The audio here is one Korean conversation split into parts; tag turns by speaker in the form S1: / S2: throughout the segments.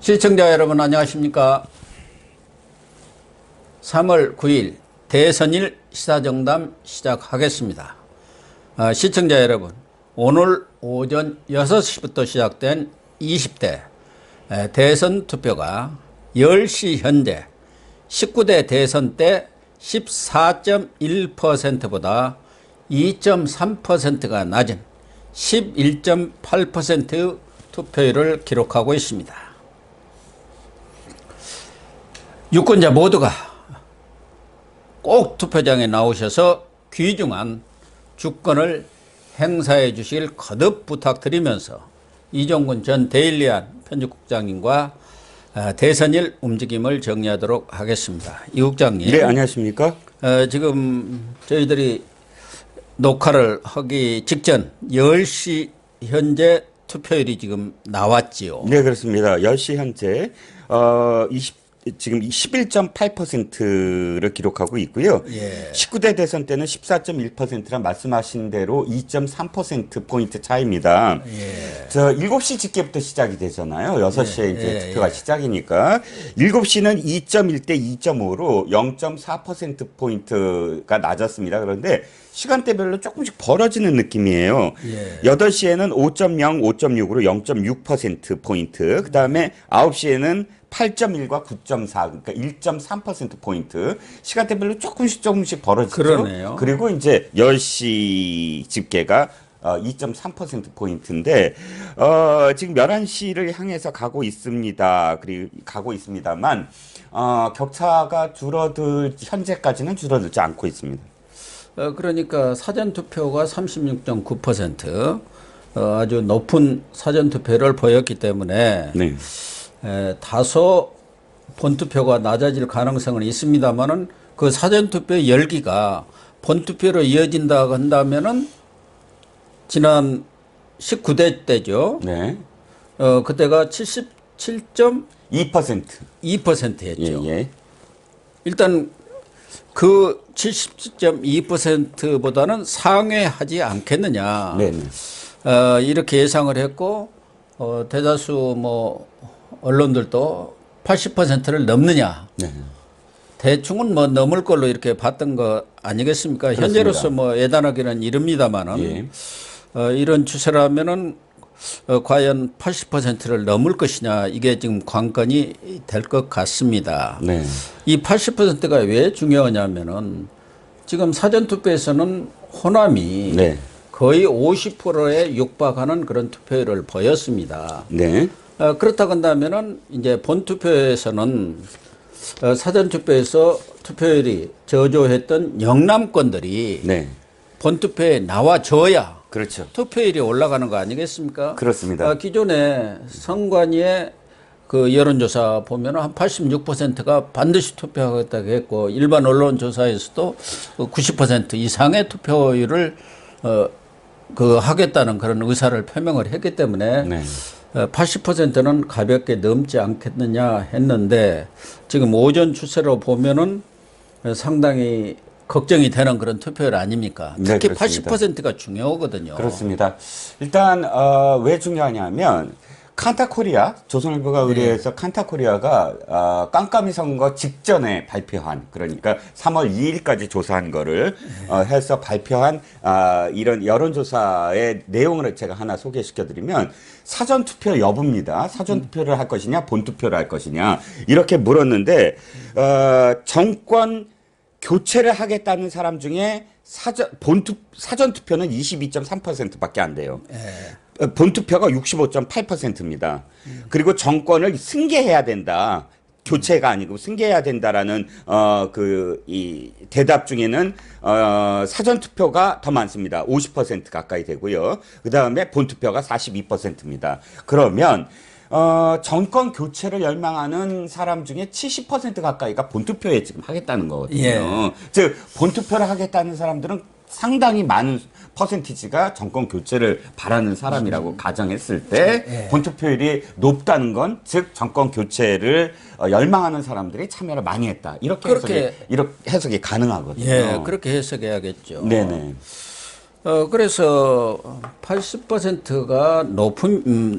S1: 시청자 여러분 안녕하십니까. 3월 9일 대선일 시사정담 시작하겠습니다. 시청자 여러분, 오늘 오전 6시부터 시작된 20대 대선 투표가 10시 현재 19대 대선 때 14.1%보다 2.3%가 낮은 11.8% 투표율을 기록하고 있습니다. 유권자 모두가 꼭 투표장에 나오셔서 귀중한 주권을 행사해 주시길 거듭 부탁드리면서 이종근 전 데일리안 편집국장님과 대선일 움직임을 정리하도록 하겠습니다. 이 국장님.
S2: 네, 안녕하십니까?
S1: 지금 저희들이 녹화를 하기 직전 10시 현재 투표율이 지금 나왔지요.
S2: 네, 그렇습니다. 10시 현재 지금 11.8%를 기록하고 있고요.
S1: 예.
S2: 19대 대선 때는 14.1%란 말씀하신 대로 2.3%포인트 차이입니다.
S1: 예.
S2: 7시 집계부터 시작이 되잖아요. 6시에 이제 투표가 시작이니까. 7시는 2.1대 2.5로 0.4%포인트가 낮았습니다. 그런데 시간대별로 조금씩 벌어지는 느낌이에요.
S1: 예.
S2: 8시에는 5.0, 5.6으로 0.6%포인트. 그 다음에 9시에는 8.1과 9.4, 그러니까 1.3%포인트. 시간대별로 조금씩 벌어지죠.
S1: 그러네요.
S2: 그리고 이제 10시 집계가 2.3%포인트인데, 지금 11시를 향해서 가고 있습니다. 그리고 가고 있습니다만, 격차가 현재까지는 줄어들지 않고 있습니다.
S1: 그러니까 사전투표가 36.9%, 아주 높은 사전투표를 보였기 때문에,
S2: 네.
S1: 다소 본투표가 낮아질 가능성은 있습니다만은 그 사전투표의 열기가 본투표로 이어진다고 한다면은 지난 19대 때죠.
S2: 네.
S1: 그때가 77.2% 했죠.
S2: 예, 예.
S1: 일단 그 70.2%보다는 상회하지 않겠느냐.
S2: 네, 네.
S1: 이렇게 예상을 했고, 대다수 언론들도 80%를 넘느냐.
S2: 네.
S1: 대충은 넘을 걸로 이렇게 봤던 거 아니겠습니까?
S2: 그렇습니다.
S1: 현재로서 예단하기는 이릅니다만은,
S2: 예.
S1: 이런 추세라면은, 과연 80%를 넘을 것이냐. 이게 지금 관건이 될 것 같습니다.
S2: 네.
S1: 이 80%가 왜 중요하냐면은, 지금 사전투표에서는 호남이
S2: 네.
S1: 거의 50%에 육박하는 그런 투표율을 보였습니다.
S2: 네.
S1: 그렇다고 한다면은 이제 본투표에서는 사전투표에서 투표율이 저조했던 영남권들이
S2: 네.
S1: 본투표에 나와줘야
S2: 그렇죠.
S1: 투표율이 올라가는 거 아니겠습니까?
S2: 그렇습니다.
S1: 기존에 선관위의 그 여론조사 보면 한 86%가 반드시 투표하겠다고 했고 일반 언론조사에서도 90% 이상의 투표율을 하겠다는 그런 의사를 표명을 했기 때문에
S2: 네.
S1: 80%는 가볍게 넘지 않겠느냐 했는데 지금 오전 추세로 보면은 상당히 걱정이 되는 그런 투표율 아닙니까?
S2: 네,
S1: 특히
S2: 그렇습니다.
S1: 80%가 중요하거든요.
S2: 그렇습니다. 일단 왜 중요하냐면 칸타코리아, 조선일보가 의뢰해서 칸타코리아가 깜깜이 선거 직전에 발표한, 그러니까 3월 2일까지 조사한 거를 해서 발표한 이런 여론조사의 내용을 제가 하나 소개시켜드리면 사전투표 여부입니다. 사전투표를 할 것이냐 본투표를 할 것이냐 이렇게 물었는데 정권 교체를 하겠다는 사람 중에 사전투표는 22.3%밖에 안 돼요. 본투표가 65.8%입니다. 그리고 정권을 승계해야 된다. 교체가 아니고 승계해야 된다라는 이 대답 중에는 사전투표가 더 많습니다. 50% 가까이 되고요. 그다음에 본투표가 42%입니다. 그러면 정권 교체를 열망하는 사람 중에 70% 가까이가 본투표에 지금 하겠다는 거거든요.
S1: 예.
S2: 즉 본투표를 하겠다는 사람들은 상당히 많은 퍼센티지가 정권 교체를 바라는 사람이라고 가정했을 때 본투표율이 높다는 건 즉 정권 교체를 열망하는 사람들이 참여를 많이 했다. 이렇게 해석이 가능하거든요.
S1: 예, 그렇게 해석해야겠죠.
S2: 네네.
S1: 그래서 80%가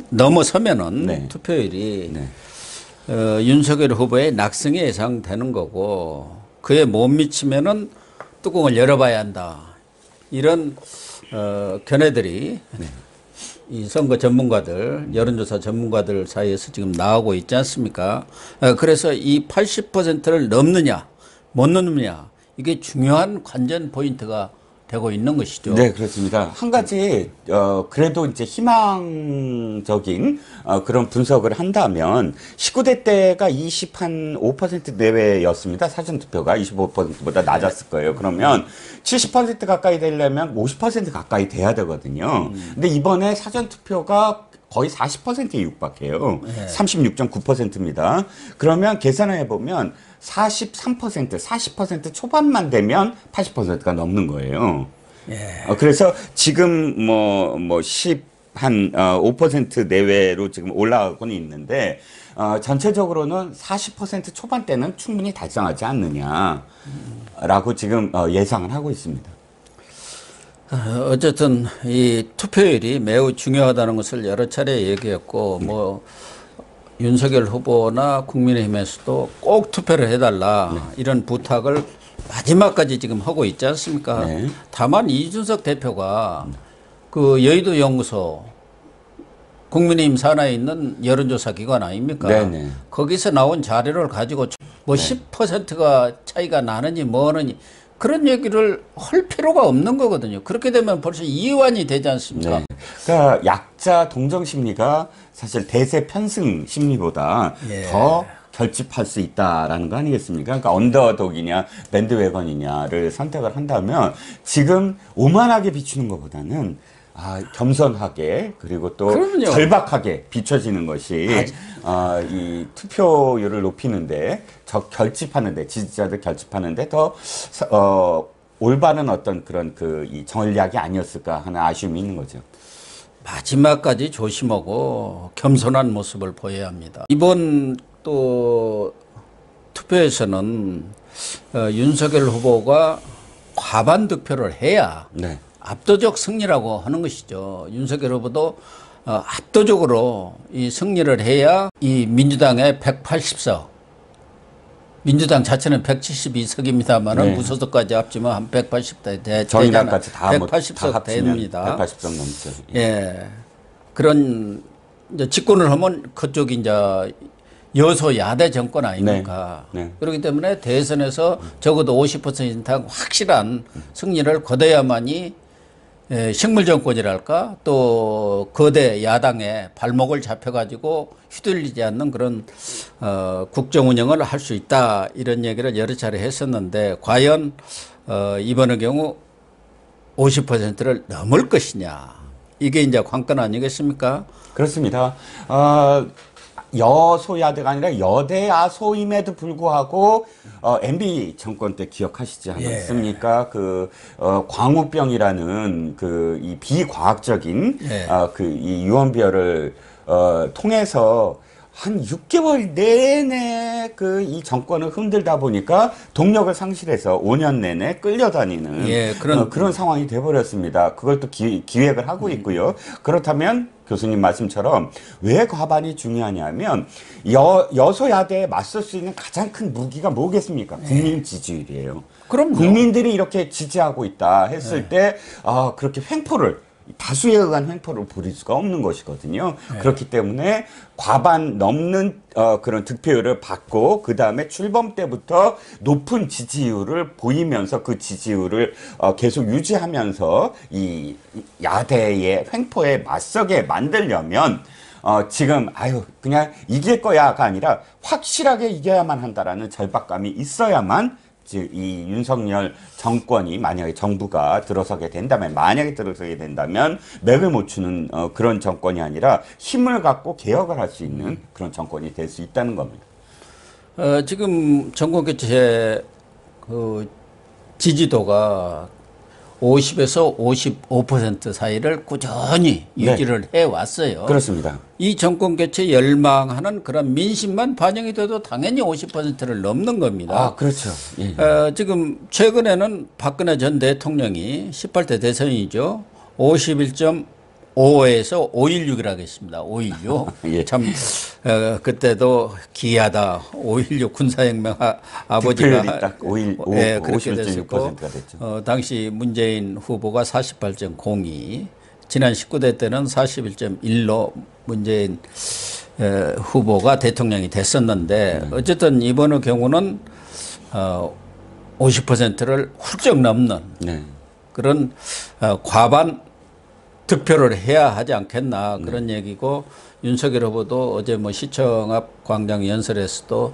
S1: 넘어서면은
S2: 네.
S1: 투표율이
S2: 네.
S1: 윤석열 후보의 낙승이 예상되는 거고 그에 못 미치면은 뚜껑을 열어봐야 한다. 이런 견해들이 이 선거 전문가들, 여론조사 전문가들 사이에서 지금 나오고 있지 않습니까? 그래서 이 80%를 넘느냐, 못 넘느냐 이게 중요한 관전 포인트가 되고 있는 것이죠.
S2: 네, 그렇습니다. 한 가지 그래도 이제 희망적인 그런 분석을 한다면 19대 때가 25% 내외였습니다. 사전 투표가 25%보다 낮았을 거예요. 그러면 70% 가까이 되려면 50% 가까이 돼야 되거든요. 근데 이번에 사전 투표가 거의 40%에 육박해요. 36.9%입니다. 그러면 계산을 해보면 43%, 40% 초반만 되면 80%가 넘는 거예요. 그래서 지금 한 5% 내외로 지금 올라가고는 있는데 전체적으로는 40% 초반대는 충분히 달성하지 않느냐라고 지금 예상을 하고 있습니다.
S1: 어쨌든 이 투표율이 매우 중요하다는 것을 여러 차례 얘기했고 뭐 윤석열 후보나 국민의힘에서도 꼭 투표를 해달라 이런 부탁을 마지막까지 지금 하고 있지 않습니까?
S2: 네.
S1: 다만 이준석 대표가 그 여의도 연구소 국민의힘 산하에 있는 여론조사 기관 아닙니까?
S2: 네네.
S1: 거기서 나온 자료를 가지고 뭐 10%가 차이가 나느니 뭐느니 그런 얘기를 할 필요가 없는 거거든요. 그렇게 되면 벌써 이완이 되지 않습니까?
S2: 네. 그러니까 약자 동정 심리가 사실 대세 편승 심리보다 더 결집할 수 있다라는 거 아니겠습니까? 그러니까 언더독이냐 밴드웨건이냐를 선택을 한다면 지금 오만하게 비추는 것보다는 겸손하게 그리고 또
S1: 그럼요.
S2: 절박하게 비춰지는 것이 이 투표율을 높이는데 결집하는데 지지자들 결집하는데 더 올바른 어떤 그런 이 전략이 아니었을까 하는 아쉬움이 있는 거죠.
S1: 마지막까지 조심하고 겸손한 모습을 보여야 합니다. 이번 또 투표에서는 윤석열 후보가 과반 득표를 해야
S2: 네.
S1: 압도적 승리라고 하는 것이죠. 윤석열 후보도 압도적으로 이 승리를 해야 이 민주당의 180석, 민주당 자체는 172석입니다만
S2: 네.
S1: 무소속까지 합치면 한 180석
S2: 정의당까지 다
S1: 180석
S2: 합치면
S1: 됩니다.
S2: 180석 넘죠.
S1: 예. 그런 이제 집권을 하면 그쪽이 이제 여소야대 정권 아닙니까?
S2: 네. 네.
S1: 그렇기 때문에 대선에서 적어도 50% 이상 확실한 승리를 거둬야만이 식물 정권이랄까 또 거대 야당의 발목을 잡혀가지고 휘둘리지 않는 그런 국정 운영을 할 수 있다 이런 얘기를 여러 차례 했었는데 과연 이번의 경우 50%를 넘을 것이냐 이게 이제 관건 아니겠습니까?
S2: 그렇습니다. 여소야대가 아니라 여대야소임에도 불구하고 MB 정권 때 기억하시지 않았습니까? 광우병이라는 이 비과학적인 이 유언비어를 통해서 한 6개월 내내 이 정권을 흔들다 보니까 동력을 상실해서 5년 내내 끌려다니는 그런 상황이 돼버렸습니다. 그걸 또 기획을 하고 있고요. 그렇다면 교수님 말씀처럼 왜 과반이 중요하냐면 여소야대에 맞설 수 있는 가장 큰 무기가 뭐겠습니까? 국민 지지율이에요.
S1: 그럼요.
S2: 국민들이 이렇게 지지하고 있다 했을 때 그렇게 다수에 의한 횡포를 부릴 수가 없는 것이거든요. 그렇기 때문에 과반 넘는 그런 득표율을 받고 그 다음에 출범 때부터 높은 지지율을 보이면서 그 지지율을 계속 유지하면서 이 야대의 횡포에 맞서게 만들려면 지금 그냥 이길 거야가 아니라 확실하게 이겨야만 한다라는 절박감이 있어야만 이 윤석열 정권이 만약에 정부가 만약에 들어서게 된다면 맥을 못 추는 그런 정권이 아니라 힘을 갖고 개혁을 할 수 있는 그런 정권이 될 수 있다는 겁니다.
S1: 지금 정권 교체 지지도가 50에서 55% 사이를 꾸준히 유지를 해왔어요.
S2: 그렇습니다.
S1: 이 정권 교체 열망하는 그런 민심만 반영이 돼도 당연히 50%를 넘는 겁니다.
S2: 그렇죠. 예.
S1: 지금 최근에는 박근혜 전 대통령이 18대 대선이죠. 51.5% 5에서 5.16이라고 했습니다. 5.16.
S2: 예.
S1: 참, 그때도 기이하다. 5.16 군사혁명 아버지가.
S2: 득표율이 딱 5.15,
S1: 예, 그렇게 됐었고,
S2: 57.6%가 됐죠.
S1: 당시 문재인 후보가 48.02. 지난 19대 때는 41.1로 문재인 후보가 대통령이 됐었는데, 어쨌든 이번의 경우는 50%를 훌쩍 넘는
S2: 네.
S1: 그런 과반 득표를 해야 하지 않겠나 그런 얘기고, 윤석열 후보도 어제 뭐 시청 앞 광장 연설에서도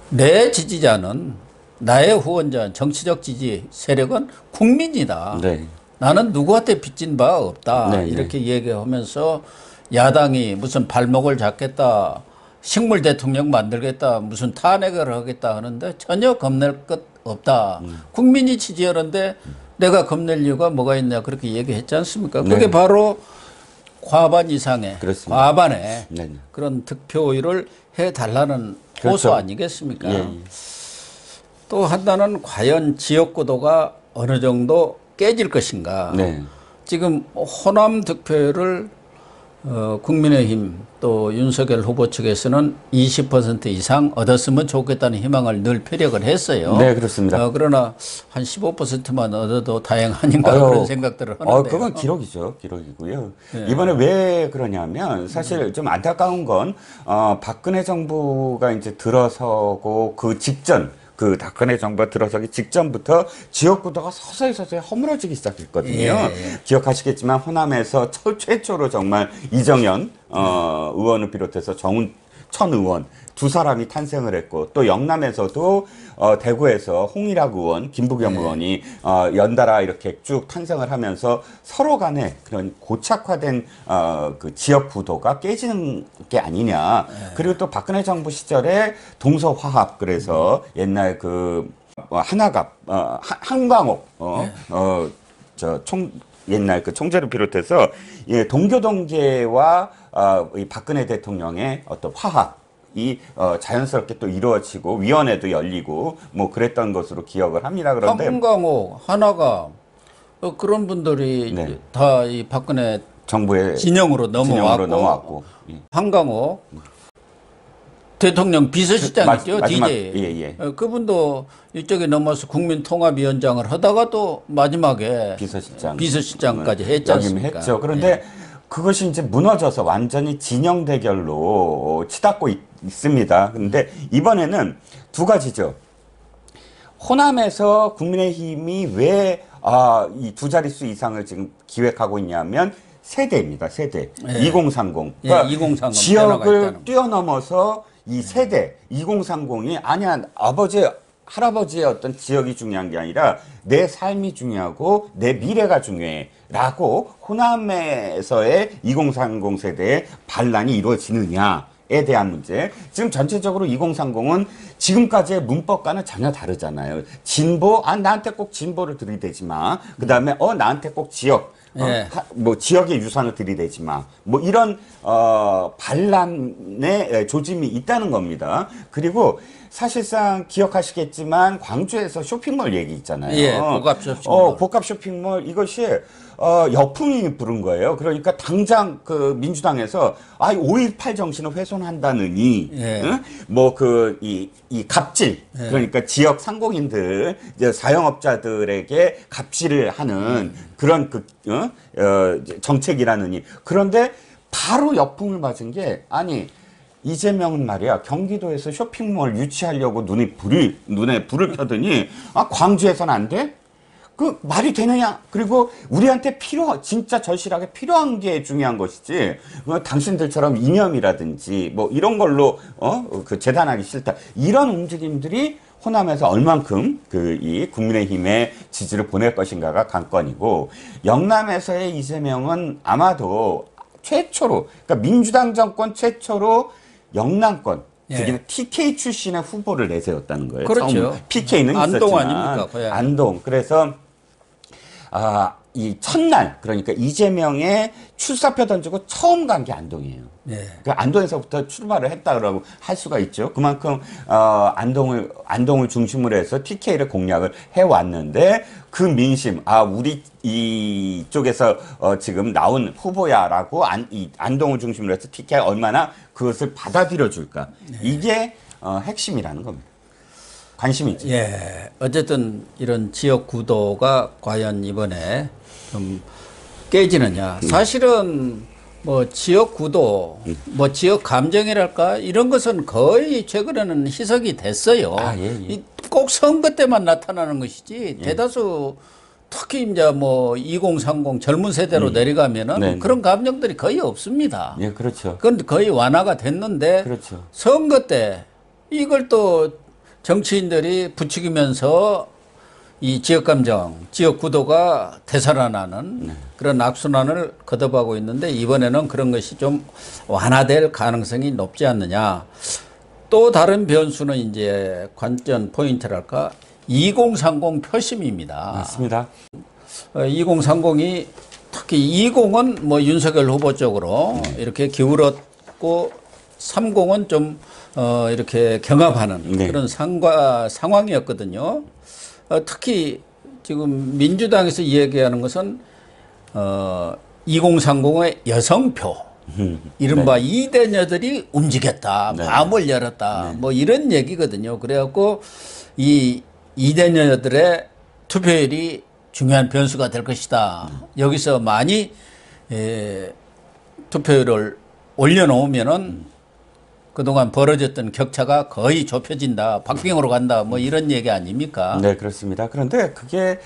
S1: 내 지지자는, 나의 후원자, 정치적 지지 세력은 국민이다.
S2: 네.
S1: 나는 누구한테 빚진 바 없다.
S2: 네,
S1: 이렇게 얘기하면서 야당이 무슨 발목을 잡겠다, 식물 대통령 만들겠다, 무슨 탄핵을 하겠다 하는데 전혀 겁낼 것 없다. 국민이 지지하는데 내가 겁낼 이유가 뭐가 있냐, 그렇게 얘기했지 않습니까? 그게
S2: 네.
S1: 바로 과반 이상의,
S2: 그렇습니다.
S1: 과반의
S2: 네.
S1: 그런 득표율을 해달라는
S2: 그렇죠.
S1: 호소 아니겠습니까?
S2: 예.
S1: 또 하나는 과연 지역구도가 어느 정도 깨질 것인가.
S2: 네.
S1: 지금 호남 득표율을 국민의힘 또 윤석열 후보 측에서는 20% 이상 얻었으면 좋겠다는 희망을 늘 표력을 했어요.
S2: 네, 그렇습니다.
S1: 그러나 한 15%만 얻어도 다행하니까 그런 생각들을 하는데.
S2: 그건 기록이죠. 기록이고요. 이번에 왜 그러냐면 사실 좀 안타까운 건 박근혜 정부가 이제 들어서고 그 직전, 그 박근혜 정부가 들어서기 직전부터 지역구도가 서서히 허물어지기 시작했거든요.
S1: 예.
S2: 기억하시겠지만 호남에서 최초로 정말 이정현 의원을 비롯해서 정운천 의원 두 사람이 탄생을 했고, 또 영남에서도 대구에서 홍일학 의원, 김부겸 의원이 연달아 이렇게 쭉 탄생을 하면서 서로 간에 그런 고착화된 그 지역 구도가 깨지는 게 아니냐. 그리고 또 박근혜 정부 시절에 동서화합, 그래서 옛날 그 하나갑, 한광옥, 옛날 그 총재를 비롯해서 예, 동교동계와 이 박근혜 대통령의 어떤 화합이 자연스럽게 또 이루어지고 위원회도 열리고 뭐 그랬던 것으로 기억을 합니다. 그런데
S1: 한강호, 하나가 그런 분들이
S2: 네.
S1: 다 이 박근혜
S2: 정부의
S1: 진영으로 넘어왔고,
S2: 예.
S1: 한강호 대통령 비서실장 있죠,
S2: 마지막,
S1: DJ.
S2: 예.
S1: 그분도 이쪽에 넘어서 국민통합위원장을 하다가 또 마지막에 비서실장까지 했지 않습니까?
S2: 했죠. 그런데 그것이 이제 무너져서 완전히 진영 대결로 치닫고 있습니다. 그런데 이번에는 두 가지죠. 호남에서 국민의힘이 왜 이 두 자릿수 이상을 지금 기획하고 있냐면 세대입니다. 세대. 2030. 그러니까
S1: 2030
S2: 지역을 뛰어넘어서 이 세대 2030이 아니야, 할아버지의 어떤 지역이 중요한 게 아니라 내 삶이 중요하고 내 미래가 중요해라고 호남에서의 2030 세대의 반란이 이루어지느냐에 대한 문제. 지금 전체적으로 2030은 지금까지의 문법과는 전혀 다르잖아요. 진보, 나한테 꼭 진보를 들이대지 마. 그 다음에 나한테 꼭 지역, 뭐 지역의 유산을 들이대지 마. 뭐 이런 반란의 조짐이 있다는 겁니다. 그리고 사실상 기억하시겠지만 광주에서 쇼핑몰 얘기 있잖아요.
S1: 예, 복합 쇼핑몰.
S2: 복합 쇼핑몰 이것이 역풍이 부른 거예요. 그러니까 당장 그 민주당에서 5.18 정신을 훼손한다느니, 응? 뭐 이 갑질, 그러니까 지역 상공인들, 이제 사용업자들에게 갑질을 하는 그런 정책이라느니. 그런데 바로 역풍을 맞은 게, 이재명은 말이야, 경기도에서 쇼핑몰 유치하려고 눈에 불을 켜더니, 광주에서는 안 돼? 그 말이 되느냐? 그리고 우리한테 진짜 절실하게 필요한 게 중요한 것이지, 당신들처럼 이념이라든지 뭐 이런 걸로 재단하기 싫다. 이런 움직임들이 호남에서 얼만큼 이 국민의힘의 지지를 보낼 것인가가 관건이고, 영남에서의 이재명은 아마도 최초로, 그러니까 민주당 정권 최초로 영남권, 즉 TK 출신의 후보를 내세웠다는 거예요.
S1: 그렇죠.
S2: PK는
S1: 안동
S2: 있었지만,
S1: 아닙니까? 고향이.
S2: 안동. 그래서 이 첫날 그러니까 이재명의 출사표 던지고 처음 간 게 안동이에요.
S1: 예.
S2: 그 안동에서부터 출발을 했다고 할 수가 있죠. 그만큼 안동을 중심으로 해서 TK를 공략을 해왔는데 그 민심, 우리 이쪽에서 지금 나온 후보야라고 안동을 중심으로 해서 TK가 얼마나 그것을 받아들여 줄까. 이게 핵심이라는 겁니다. 관심이 있죠.
S1: 예. 어쨌든 이런 지역 구도가 과연 이번에 좀 깨지느냐. 사실은 뭐 지역 구도, 뭐 지역 감정이랄까 이런 것은 거의 최근에는 희석이 됐어요. 꼭 선거 때만 나타나는 것이지 대다수 특히 이제 뭐 2030 젊은 세대로 내려가면은
S2: 네.
S1: 그런 감정들이 거의 없습니다.
S2: 예, 그렇죠.
S1: 그건 거의 완화가 됐는데
S2: 그렇죠.
S1: 선거 때 이걸 또 정치인들이 부추기면서 이 지역 감정, 지역 구도가 되살아나는 그런 악순환을 거듭하고 있는데 이번에는 그런 것이 좀 완화될 가능성이 높지 않느냐. 또 다른 변수는 이제 관전 포인트랄까 2030 표심입니다.
S2: 맞습니다.
S1: 2030이 특히 20은 뭐 윤석열 후보 쪽으로 이렇게 기울었고 30은 좀 이렇게 경합하는
S2: 네.
S1: 그런 상황이었거든요. 특히 지금 민주당에서 이야기하는 것은 2030의 여성표, 이른바 이대녀들이 움직였다,
S2: 네.
S1: 마음을 열었다, 뭐 이런 얘기거든요. 그래갖고 이 이대녀들의 투표율이 중요한 변수가 될 것이다. 여기서 많이 투표율을 올려놓으면은 그동안 벌어졌던 격차가 거의 좁혀진다, 박빙으로 간다, 뭐 이런 얘기 아닙니까?
S2: 네, 그렇습니다. 그런데 그게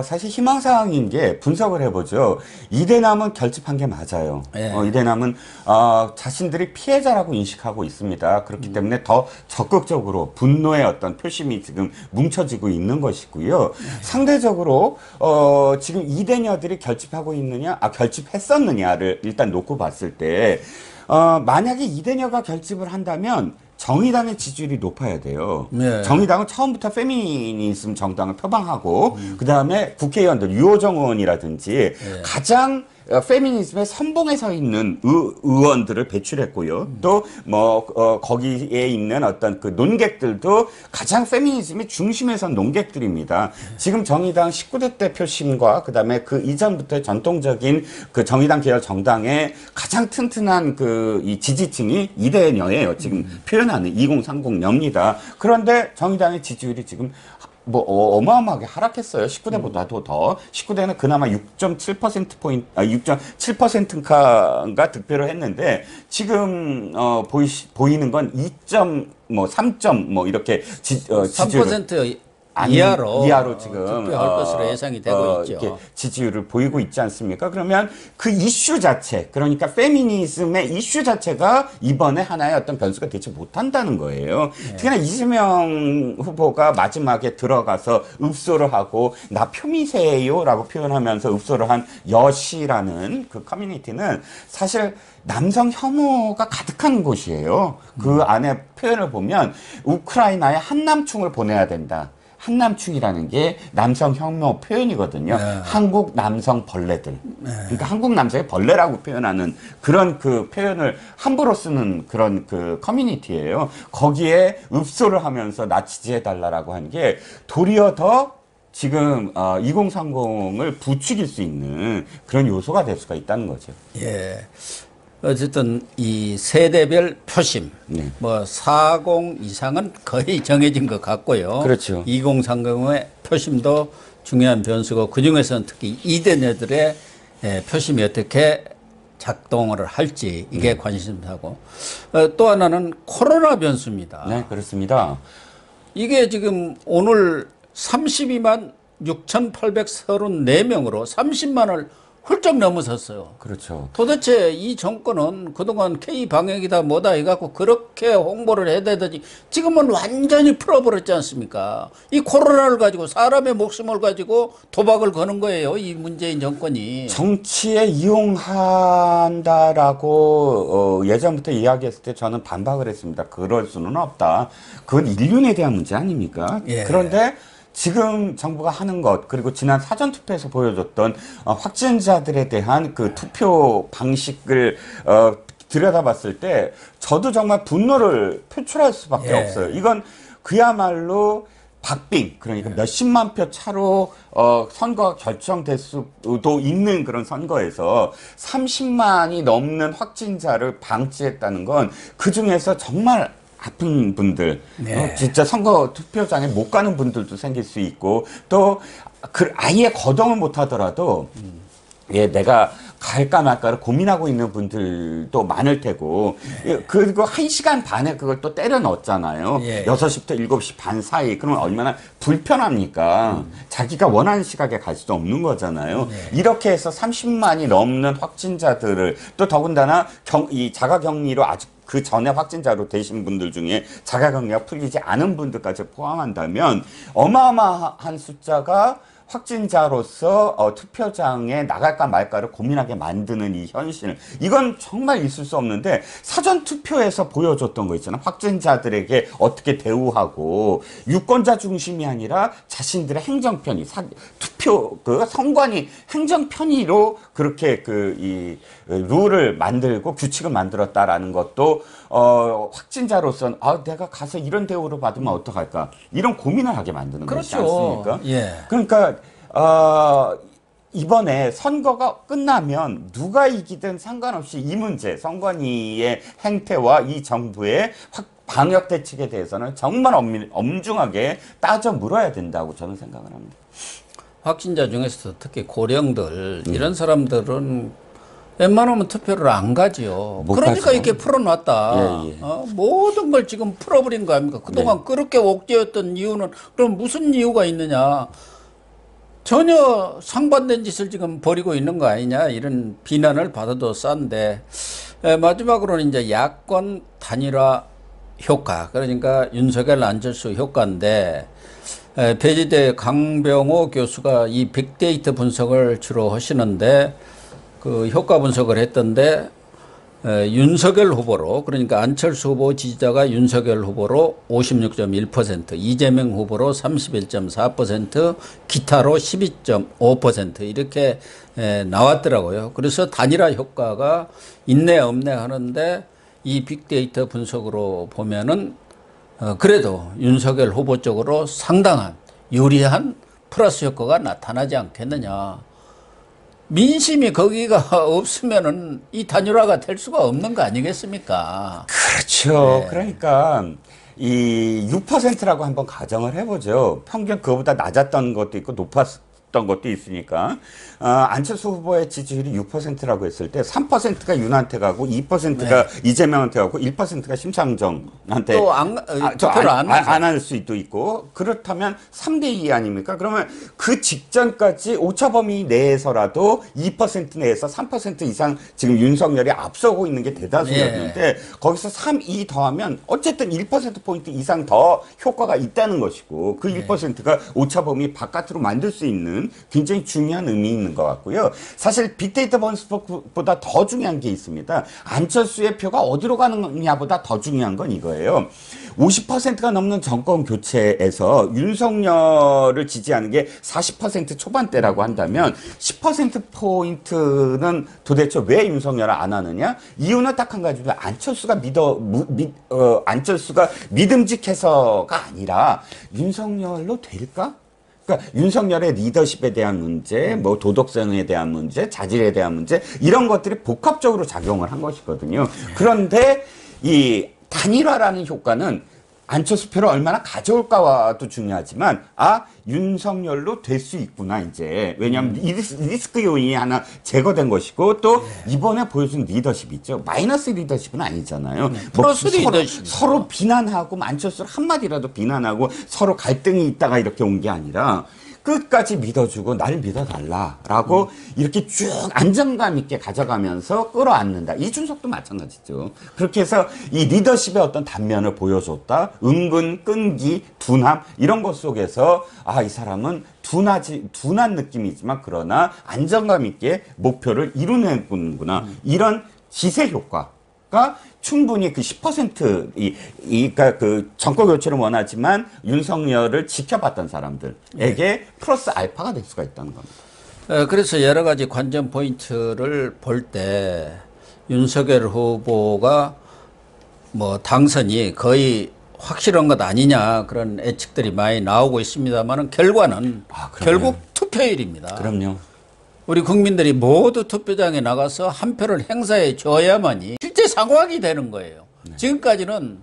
S2: 사실 희망사항인 게 분석을 해보죠. 이대남은 결집한 게 맞아요.
S1: 예.
S2: 이대남은 자신들이 피해자라고 인식하고 있습니다. 그렇기 때문에 더 적극적으로 분노의 어떤 표심이 지금 뭉쳐지고 있는 것이고요. 상대적으로 지금 이대녀들이 결집하고 있느냐, 결집했었느냐를 일단 놓고 봤을 때 만약에 이대녀가 결집을 한다면 정의당의 지지율이 높아야 돼요.
S1: 네.
S2: 정의당은 처음부터 페미니즘 정당을 표방하고 그다음에 국회의원들 유호정 의원이라든지 가장 페미니즘의 선봉에 서 있는 의원들을 배출했고요. 또 뭐 거기에 있는 어떤 그 논객들도 가장 페미니즘의 중심에 선 논객들입니다. 지금 정의당 19대 때 표심과 그다음에 그 이전부터 전통적인 그 정의당 계열 정당의 가장 튼튼한 그 이 지지층이 이대녀예요. 지금 표현하는 2030녀입니다. 그런데 정의당의 지지율이 지금 뭐 어마어마하게 하락했어요. 19대보다도 더. 19대는 그나마 6.7%포인트, 6.7%인가 득표를 했는데 지금 보이는 건 3점 뭐 이렇게 지지율을
S1: 3% 이하로 지금 투표할 것으로 예상이 되고 있죠.
S2: 이렇게 지지율을 보이고 있지 않습니까? 그러면 그 이슈 자체, 그러니까 페미니즘의 이슈 자체가 이번에 하나의 어떤 변수가 되지 못한다는 거예요. 특히나 이재명 후보가 마지막에 들어가서 읍소를 하고 나 표미세요라고 표현하면서 읍소를 한 여시라는 그 커뮤니티는 사실 남성 혐오가 가득한 곳이에요. 그 안에 표현을 보면 우크라이나에 한남충을 보내야 된다. 한남충이라는 게 남성 혐오 표현이거든요.
S1: 네.
S2: 한국 남성 벌레들. 그러니까 한국 남성의 벌레라고 표현하는 그런 그 표현을 함부로 쓰는 그런 그 커뮤니티예요. 거기에 읍소를 하면서 나 지지해달라고 한 게 도리어 더 지금 2030을 부추길 수 있는 그런 요소가 될 수가 있다는 거죠.
S1: 예. 어쨌든 이 세대별 표심,
S2: 네.
S1: 뭐 40 이상은 거의 정해진 것 같고요.
S2: 그렇죠.
S1: 2030의 표심도 중요한 변수고 그 중에서는 특히 이대녀들의 표심이 어떻게 작동을 할지 이게 관심사고 또 하나는 코로나 변수입니다.
S2: 네, 그렇습니다.
S1: 이게 지금 오늘 32만 6,834명으로 30만을 훌쩍 넘어섰어요.
S2: 그렇죠.
S1: 도대체 이 정권은 그동안 K-방역이다 뭐다 해갖고 그렇게 홍보를 해대더니 지금은 완전히 풀어버렸지 않습니까? 이 코로나를 가지고 사람의 목숨을 가지고 도박을 거는 거예요. 이 문재인 정권이.
S2: 정치에 이용한다라고 예전부터 이야기했을 때 저는 반박을 했습니다. 그럴 수는 없다. 그건 인륜에 대한 문제 아닙니까?
S1: 예.
S2: 그런데 지금 정부가 하는 것 그리고 지난 사전투표에서 보여줬던 확진자들에 대한 그 투표 방식을 들여다봤을 때 저도 정말 분노를 표출할 수밖에 없어요. 이건 그야말로 박빙, 그러니까 몇십만 표 차로 선거가 결정될 수도 있는 그런 선거에서 30만이 넘는 확진자를 방치했다는 건 그중에서 정말 아픈 분들, 진짜 선거 투표장에 못 가는 분들도 생길 수 있고, 또 아예 거동을 못 하더라도 내가 갈까 말까를 고민하고 있는 분들도 많을 테고, 그리고 1시간 반에 그걸 또 때려 넣었잖아요. 6시부터 7시 반 사이. 그러면 얼마나 불편합니까? 자기가 원하는 시각에 갈 수도 없는 거잖아요. 이렇게 해서 30만이 넘는 확진자들을, 또 더군다나 이 자가격리로 아직 그 전에 확진자로 되신 분들 중에 자가격리가 풀리지 않은 분들까지 포함한다면 어마어마한 숫자가 확진자로서 투표장에 나갈까 말까를 고민하게 만드는 이 현실, 이건 정말 있을 수 없는데, 사전 투표에서 보여줬던 거 있잖아. 확진자들에게 어떻게 대우하고, 유권자 중심이 아니라 자신들의 행정편의, 투표 그 선관위 행정편의로 그렇게 이 룰을 만들고 규칙을 만들었다라는 것도 확진자로서는 내가 가서 이런 대우를 받으면 어떡할까, 이런 고민을 하게 만드는 거지 않습니까? 그러니까 이번에 선거가 끝나면 누가 이기든 상관없이 이 문제, 선관위의 행태와 이 정부의 방역 대책에 대해서는 정말 엄중하게 따져 물어야 된다고 저는 생각을 합니다.
S1: 확진자 중에서도 특히 고령들 이런 사람들은 웬만하면 투표를 안 가지요. 그러니까 가죠. 이렇게 풀어놨다. 모든 걸 지금 풀어버린 거 아닙니까? 그동안 그렇게 옥죄였던 이유는 그럼 무슨 이유가 있느냐? 전혀 상반된 짓을 지금 벌이고 있는 거 아니냐, 이런 비난을 받아도 싼데, 마지막으로는 이제 야권 단일화 효과, 그러니까 윤석열 안철수 효과인데, 배지대 강병호 교수가 이 빅데이터 분석을 주로 하시는데, 그 효과 분석을 했던데, 윤석열 후보로, 그러니까 안철수 후보 지지자가 윤석열 후보로 56.1%, 이재명 후보로 31.4%, 기타로 12.5% 이렇게 나왔더라고요. 그래서 단일화 효과가 있네 없네 하는데, 이 빅데이터 분석으로 보면은 그래도 윤석열 후보 쪽으로 상당한 유리한 플러스 효과가 나타나지 않겠느냐. 민심이 거기가 없으면은 이 단일화가 될 수가 없는 거 아니겠습니까?
S2: 그렇죠. 그러니까 이 6%라고 한번 가정을 해보죠. 평균 그거보다 낮았던 것도 있고 높았던 것도 있으니까, 안철수 후보의 지지율이 6%라고 했을 때 3%가 윤한테 가고 2%가 이재명한테 가고 1%가 심상정한테
S1: 또 투표를 안
S2: 할 수도 있고, 그렇다면 3대2 아닙니까? 그러면 그 직전까지 오차범위 내에서라도 2% 내에서 3% 이상 지금 윤석열이 앞서고 있는 게 대다수였는데, 거기서 3, 2 더하면 어쨌든 1%포인트 이상 더 효과가 있다는 것이고, 그 1%가 오차범위 바깥으로 만들 수 있는 굉장히 중요한 의미 있는 것 같고요. 사실 빅데이터 분석보다 더 중요한 게 있습니다. 안철수의 표가 어디로 가느냐보다 더 중요한 건 이거예요. 50%가 넘는 정권 교체에서 윤석열을 지지하는 게 40% 초반대라고 한다면 10%포인트는 도대체 왜 윤석열을 안 하느냐? 이유는 딱 한 가지입니다. 안철수가 믿음직해서가 아니라 윤석열로 될까? 그러니까 윤석열의 리더십에 대한 문제, 뭐 도덕성에 대한 문제, 자질에 대한 문제, 이런 것들이 복합적으로 작용을 한 것이거든요. 그런데 이 단일화라는 효과는 안철수 표를 얼마나 가져올까와도 중요하지만, 윤석열로 될 수 있구나, 이제. 왜냐하면 리스크 요인이 하나 제거된 것이고, 또 이번에 보여준 리더십 있죠. 마이너스 리더십은 아니잖아요.
S1: 플러스 리더십.
S2: 서로 비난하고, 안철수를 한마디라도 비난하고, 서로 갈등이 있다가 이렇게 온 게 아니라, 끝까지 믿어주고 날 믿어달라라고 이렇게 쭉 안정감 있게 가져가면서 끌어안는다. 이준석도 마찬가지죠. 그렇게 해서 이 리더십의 어떤 단면을 보여줬다. 은근, 끈기, 둔함 이런 것 속에서 이 사람은 둔한 느낌이지만 그러나 안정감 있게 목표를 이루는구나. 이런 지세 효과. 충분히 그 10%그러니까 그 정권 교체를 원하지만 윤석열을 지켜봤던 사람들에게 플러스 알파가 될 수가 있다는 겁니다.
S1: 그래서 여러 가지 관전 포인트를 볼 때 윤석열 후보가 뭐 당선이 거의 확실한 것 아니냐 그런 예측들이 많이 나오고 있습니다만은 결과는 결국 투표율입니다.
S2: 그럼요.
S1: 우리 국민들이 모두 투표장에 나가서 한 표를 행사해 줘야만이 실제 상황이 되는 거예요. 지금까지는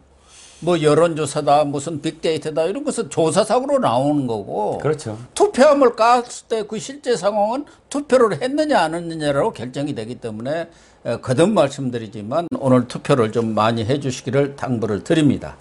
S1: 뭐 여론조사다 무슨 빅데이터다 이런 것은 조사상으로 나오는 거고
S2: 그렇죠.
S1: 투표함을 깠을 때 그 실제 상황은 투표를 했느냐 안 했느냐로 결정이 되기 때문에 거듭 말씀드리지만 오늘 투표를 좀 많이 해 주시기를 당부를 드립니다.